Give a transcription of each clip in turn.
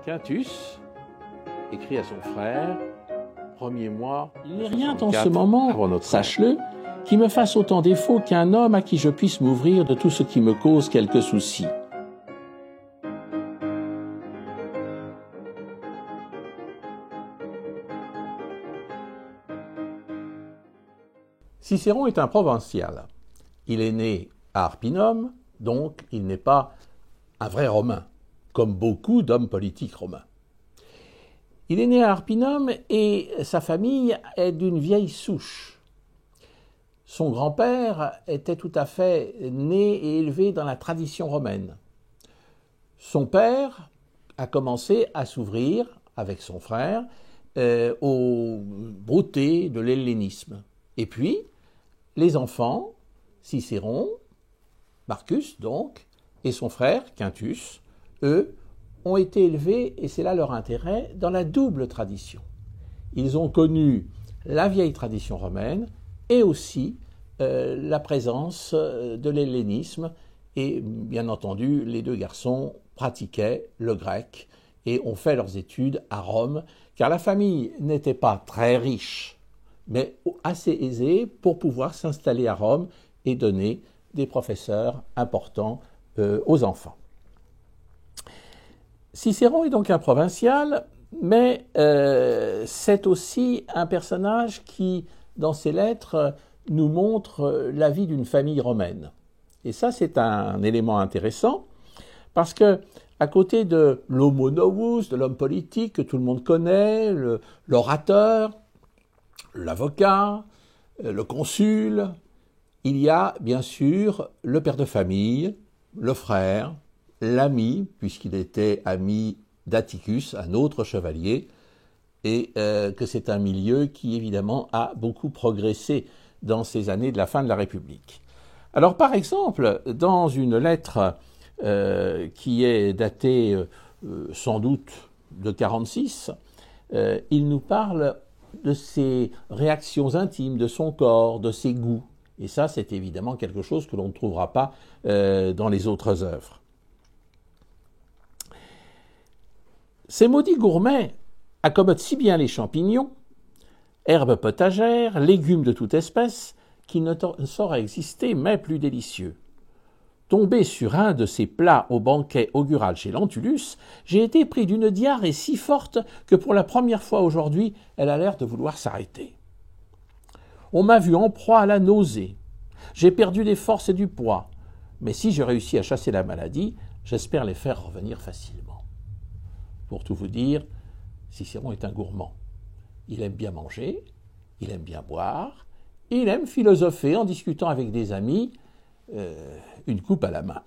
Quintus écrit à son frère, premier mois. Il n'est rien en ce moment, sache-le, qui me fasse autant défaut qu'un homme à qui je puisse m'ouvrir de tout ce qui me cause quelques soucis. Cicéron est un provincial. Il est né à Arpinum, donc il n'est pas un vrai Romain, comme beaucoup d'hommes politiques romains. Il est né à Arpinum et sa famille est d'une vieille souche. Son grand-père était tout à fait né et élevé dans la tradition romaine. Son père a commencé à s'ouvrir, avec son frère, aux beautés de l'hellénisme. Et puis, les enfants, Cicéron, Marcus donc, et son frère, Quintus, eux, ont été élevés, et c'est là leur intérêt, dans la double tradition. Ils ont connu la vieille tradition romaine et aussi la présence de l'hellénisme, et bien entendu, les deux garçons pratiquaient le grec et ont fait leurs études à Rome, car la famille n'était pas très riche, mais assez aisée pour pouvoir s'installer à Rome et donner des professeurs importants aux enfants. Cicéron est donc un provincial, mais c'est aussi un personnage qui, dans ses lettres, nous montre la vie d'une famille romaine. Et ça, c'est un élément intéressant, parce que à côté de l'homo novus, de l'homme politique que tout le monde connaît, l'orateur, l'avocat, le consul, il y a bien sûr le père de famille, le frère, l'ami, puisqu'il était ami d'Atticus, un autre chevalier, et que c'est un milieu qui évidemment a beaucoup progressé dans ces années de la fin de la République. Alors par exemple, dans une lettre qui est datée sans doute de 46, il nous parle de ses réactions intimes, de son corps, de ses goûts. Et ça, c'est évidemment quelque chose que l'on ne trouvera pas dans les autres œuvres. Ces maudits gourmets accommodent si bien les champignons, herbes potagères, légumes de toute espèce, qui ne sauraient exister, mais plus délicieux. Tombé sur un de ces plats au banquet augural chez Lentulus, j'ai été pris d'une diarrhée si forte que pour la première fois aujourd'hui, elle a l'air de vouloir s'arrêter. On m'a vu en proie à la nausée. J'ai perdu des forces et du poids. Mais si je réussis à chasser la maladie, j'espère les faire revenir facilement. Pour tout vous dire, Cicéron est un gourmand. Il aime bien manger, il aime bien boire, il aime philosopher en discutant avec des amis, une coupe à la main.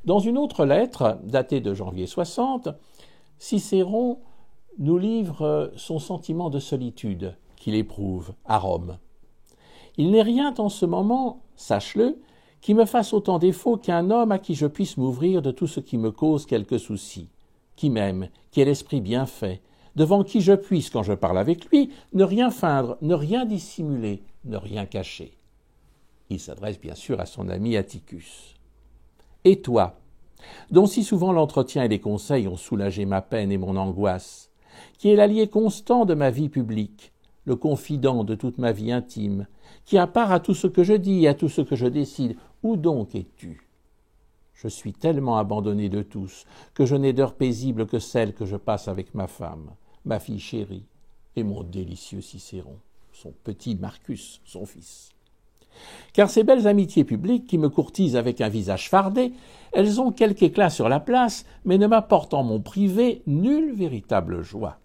Dans une autre lettre, datée de janvier 60, Cicéron nous livre son sentiment de solitude qu'il éprouve à Rome. Il n'est rien en ce moment, sache-le, qui me fasse autant défaut qu'un homme à qui je puisse m'ouvrir de tout ce qui me cause quelques soucis, qui m'aime, qui ait l'esprit bien fait, devant qui je puisse, quand je parle avec lui, ne rien feindre, ne rien dissimuler, ne rien cacher. Il s'adresse bien sûr à son ami Atticus. Et toi, dont si souvent l'entretien et les conseils ont soulagé ma peine et mon angoisse, qui est l'allié constant de ma vie publique, le confident de toute ma vie intime, qui a part à tout ce que je dis et à tout ce que je décide, où donc es-tu ? Je suis tellement abandonné de tous que je n'ai d'heure paisible que celle que je passe avec ma femme, ma fille chérie et mon délicieux Cicéron, son petit Marcus, son fils. Car ces belles amitiés publiques qui me courtisent avec un visage fardé, elles ont quelque éclat sur la place, mais ne m'apportent en mon privé nulle véritable joie.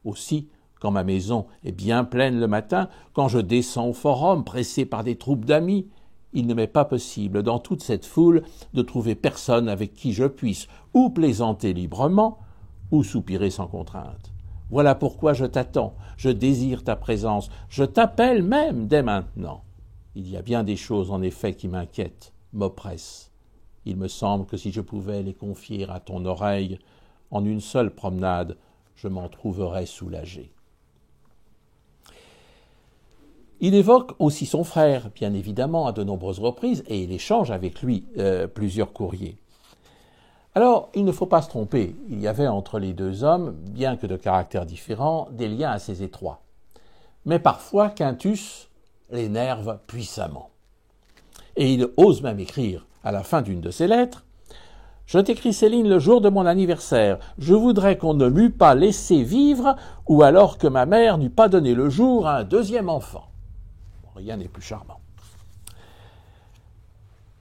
Aussi, quand ma maison est bien pleine le matin, quand je descends au forum pressé par des troupes d'amis, il ne m'est pas possible, dans toute cette foule, de trouver personne avec qui je puisse ou plaisanter librement, ou soupirer sans contrainte. Voilà pourquoi je t'attends, je désire ta présence, je t'appelle même dès maintenant. Il y a bien des choses, en effet, qui m'inquiètent, m'oppressent. Il me semble que si je pouvais les confier à ton oreille, en une seule promenade, je m'en trouverais soulagé. Il évoque aussi son frère, bien évidemment, à de nombreuses reprises, et il échange avec lui plusieurs courriers. Alors, il ne faut pas se tromper, il y avait entre les deux hommes, bien que de caractères différents, des liens assez étroits. Mais parfois, Quintus l'énerve puissamment. Et il ose même écrire, à la fin d'une de ses lettres, « Je t'écris, Céline, le jour de mon anniversaire. Je voudrais qu'on ne m'eût pas laissé vivre, ou alors que ma mère n'eût pas donné le jour à un deuxième enfant. » Rien n'est plus charmant.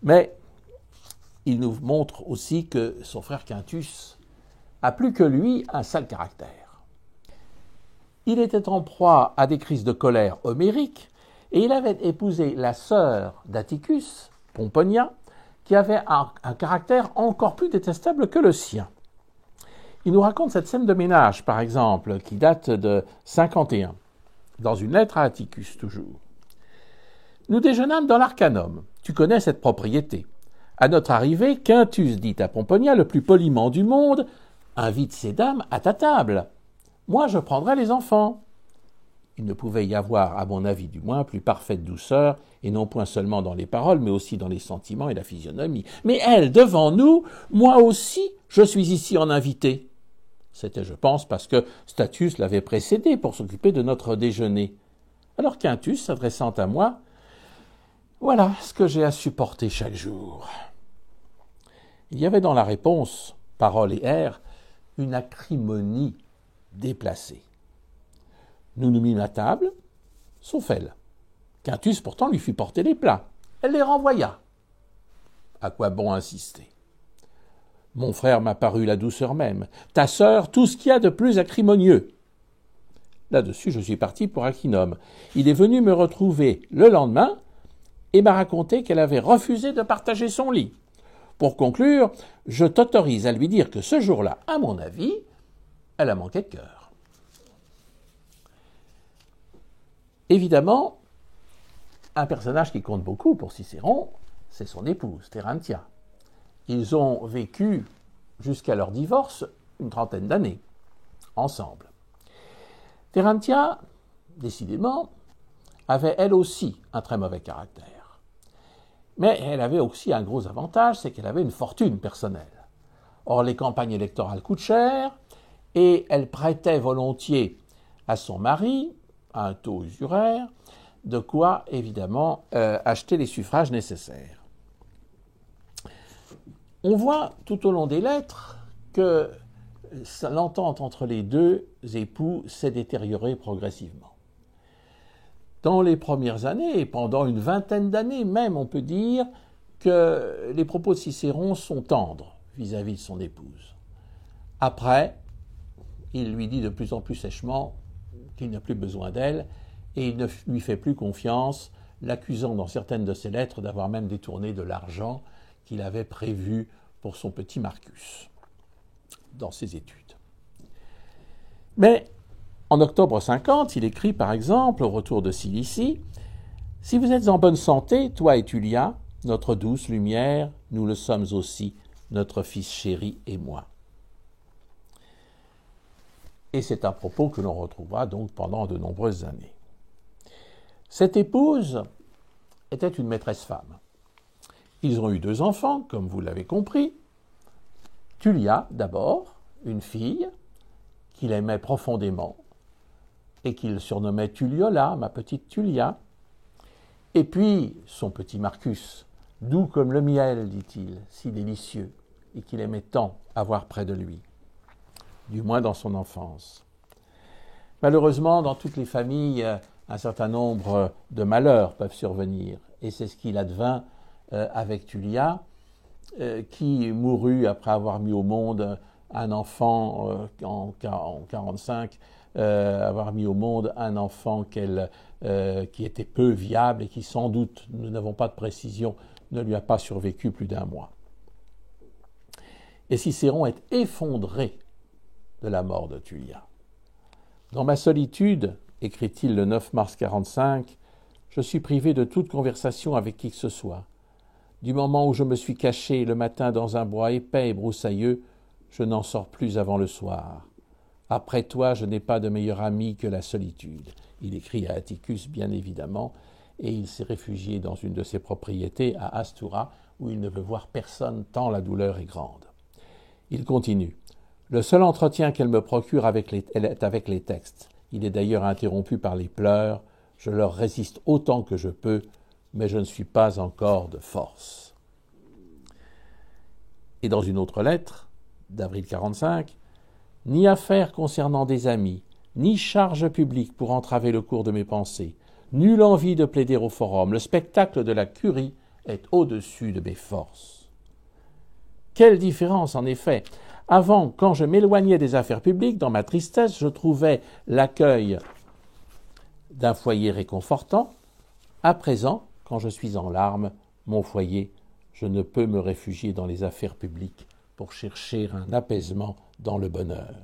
Mais il nous montre aussi que son frère Quintus a plus que lui un sale caractère. Il était en proie à des crises de colère homériques et il avait épousé la sœur d'Atticus, Pomponia, qui avait un caractère encore plus détestable que le sien. Il nous raconte cette scène de ménage, par exemple, qui date de 51, dans une lettre à Atticus toujours. « Nous déjeunâmes dans l'Arcanum. Tu connais cette propriété. À notre arrivée, Quintus dit à Pomponia, le plus poliment du monde, « Invite ces dames à ta table. Moi, je prendrai les enfants. » Il ne pouvait y avoir, à mon avis du moins, plus parfaite douceur, et non point seulement dans les paroles, mais aussi dans les sentiments et la physionomie. Mais elle, devant nous, moi aussi, je suis ici en invité. C'était, je pense, parce que Statius l'avait précédé pour s'occuper de notre déjeuner. Alors Quintus, s'adressant à moi, « Voilà ce que j'ai à supporter chaque jour. » Il y avait dans la réponse, parole et air, une acrimonie déplacée. Nous nous mîmes à table, sauf elle. Quintus pourtant lui fit porter les plats. Elle les renvoya. À quoi bon insister? Mon frère m'a paru la douceur même. Ta sœur, tout ce qu'il y a de plus acrimonieux. Là-dessus, je suis parti pour Acinum. Il est venu me retrouver le lendemain et m'a raconté qu'elle avait refusé de partager son lit. Pour conclure, je t'autorise à lui dire que ce jour-là, à mon avis, elle a manqué de cœur. Évidemment, un personnage qui compte beaucoup pour Cicéron, c'est son épouse, Terentia. Ils ont vécu, jusqu'à leur divorce, une trentaine d'années, ensemble. Terentia, décidément, avait elle aussi un très mauvais caractère. Mais elle avait aussi un gros avantage, c'est qu'elle avait une fortune personnelle. Or, les campagnes électorales coûtent cher, et elle prêtait volontiers à son mari, à un taux usuraire, de quoi, évidemment, acheter les suffrages nécessaires. On voit tout au long des lettres que l'entente entre les deux époux s'est détériorée progressivement. Dans les premières années, et pendant une vingtaine d'années même, on peut dire que les propos de Cicéron sont tendres vis-à-vis de son épouse. Après, il lui dit de plus en plus sèchement qu'il n'a plus besoin d'elle et il ne lui fait plus confiance, l'accusant dans certaines de ses lettres d'avoir même détourné de l'argent qu'il avait prévu pour son petit Marcus dans ses études. Mais en octobre 50, il écrit par exemple, au retour de Cilicie, « Si vous êtes en bonne santé, toi et Tullia, notre douce lumière, nous le sommes aussi, notre fils chéri et moi. » Et c'est un propos que l'on retrouvera donc pendant de nombreuses années. Cette épouse était une maîtresse-femme. Ils ont eu 2 enfants, comme vous l'avez compris. Tullia, d'abord, une fille qu'il aimait profondément et qu'il surnommait Tulliola, ma petite Tullia. Et puis, son petit Marcus, doux comme le miel, dit-il, si délicieux, et qu'il aimait tant avoir près de lui, du moins dans son enfance. Malheureusement, dans toutes les familles, un certain nombre de malheurs peuvent survenir, et c'est ce qu'il advint avec Tullia, qui mourut après avoir mis au monde un enfant en 1945, avoir mis au monde un enfant qui était peu viable et qui sans doute, nous n'avons pas de précision, ne lui a pas survécu plus d'1 mois. Et Cicéron est effondré de la mort de Tullia. Dans ma solitude, écrit-il le 9 mars 1945, je suis privé de toute conversation avec qui que ce soit. Du moment où je me suis caché le matin dans un bois épais et broussailleux, je n'en sors plus avant le soir. Après toi, je n'ai pas de meilleur ami que la solitude. Il écrit à Atticus, bien évidemment, et il s'est réfugié dans une de ses propriétés à Astura, où il ne veut voir personne tant la douleur est grande. Il continue. Le seul entretien qu'elle me procure elle est avec les textes. Il est d'ailleurs interrompu par les pleurs. Je leur résiste autant que je peux, mais je ne suis pas encore de force. Et dans une autre lettre, d'avril 45, « Ni affaire concernant des amis, ni charge publique pour entraver le cours de mes pensées, nulle envie de plaider au forum, le spectacle de la curie est au-dessus de mes forces. » Quelle différence, en effet! Avant, quand je m'éloignais des affaires publiques, dans ma tristesse, je trouvais l'accueil d'un foyer réconfortant. À présent, quand je suis en larmes, mon foyer, je ne peux me réfugier dans les affaires publiques pour chercher un apaisement dans le bonheur.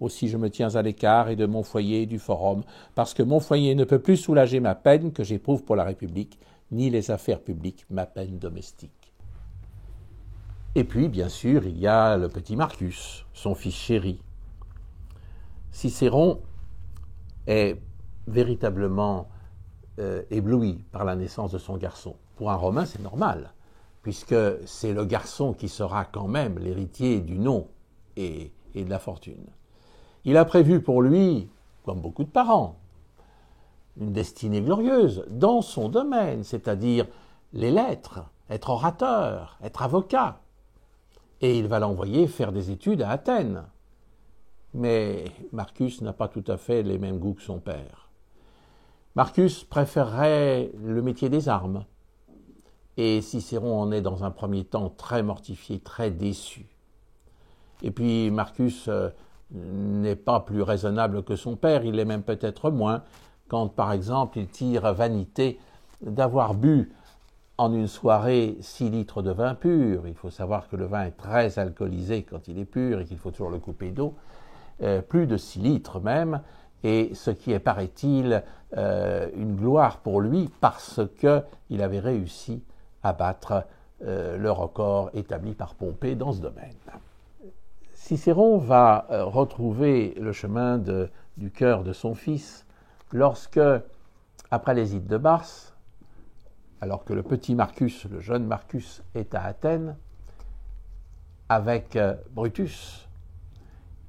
Aussi je me tiens à l'écart et de mon foyer et du forum, parce que mon foyer ne peut plus soulager ma peine que j'éprouve pour la République, ni les affaires publiques ma peine domestique. Et puis, bien sûr, il y a le petit Marcus, son fils chéri. Cicéron est véritablement ébloui par la naissance de son garçon. Pour un Romain, c'est normal, puisque c'est le garçon qui sera quand même l'héritier du nom et de la fortune. Il a prévu pour lui, comme beaucoup de parents, une destinée glorieuse dans son domaine, c'est-à-dire les lettres, être orateur, être avocat. Et il va l'envoyer faire des études à Athènes. Mais Marcus n'a pas tout à fait les mêmes goûts que son père. Marcus préférerait le métier des armes. Et Cicéron en est dans un premier temps très mortifié, très déçu. Et puis Marcus n'est pas plus raisonnable que son père, il l'est même peut-être moins, quand par exemple il tire vanité d'avoir bu en une soirée 6 litres de vin pur. Il faut savoir que le vin est très alcoolisé quand il est pur et qu'il faut toujours le couper d'eau, plus de 6 litres même, et ce qui est, paraît-il, une gloire pour lui parce qu'il avait réussi à battre le record établi par Pompée dans ce domaine. Cicéron va retrouver le chemin du cœur de son fils lorsque, après les ides de Mars, alors que le petit Marcus, le jeune Marcus, est à Athènes, avec Brutus,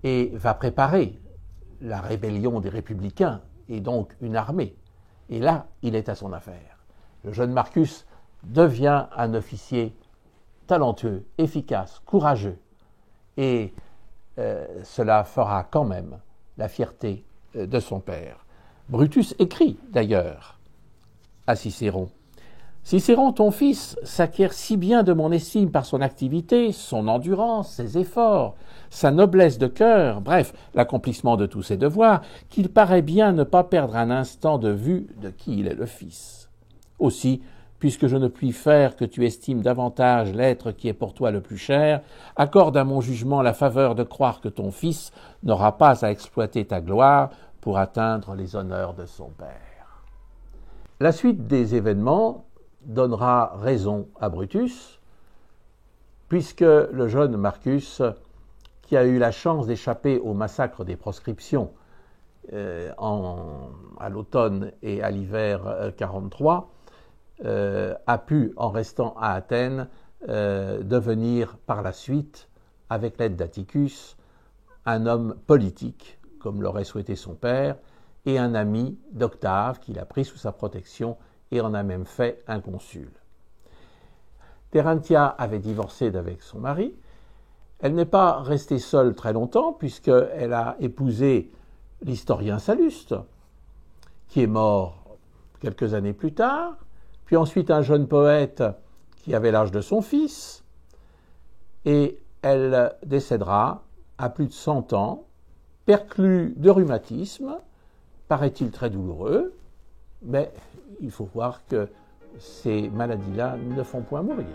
et va préparer la rébellion des Républicains, et donc une armée. Et là, il est à son affaire. Le jeune Marcus devient un officier talentueux, efficace, courageux, et cela fera quand même la fierté de son père. Brutus écrit d'ailleurs à Cicéron. Cicéron, ton fils, s'acquiert si bien de mon estime par son activité, son endurance, ses efforts, sa noblesse de cœur, bref, l'accomplissement de tous ses devoirs, qu'il paraît bien ne pas perdre un instant de vue de qui il est le fils. Aussi, puisque je ne puis faire que tu estimes davantage l'être qui est pour toi le plus cher, accorde à mon jugement la faveur de croire que ton fils n'aura pas à exploiter ta gloire pour atteindre les honneurs de son père. La suite des événements donnera raison à Brutus, puisque le jeune Marcus, qui a eu la chance d'échapper au massacre des proscriptions à l'automne et à l'hiver 43, a pu, en restant à Athènes, devenir par la suite, avec l'aide d'Atticus, un homme politique, comme l'aurait souhaité son père, et un ami d'Octave qu'il a pris sous sa protection et en a même fait un consul. Terentia avait divorcé d'avec son mari. Elle n'est pas restée seule très longtemps puisqu'elle a épousé l'historien Salluste, qui est mort quelques années plus tard, puis ensuite un jeune poète qui avait l'âge de son fils, et elle décédera à plus de 100 ans, perclue de rhumatisme, paraît-il très douloureux, mais il faut voir que ces maladies-là ne font point mourir.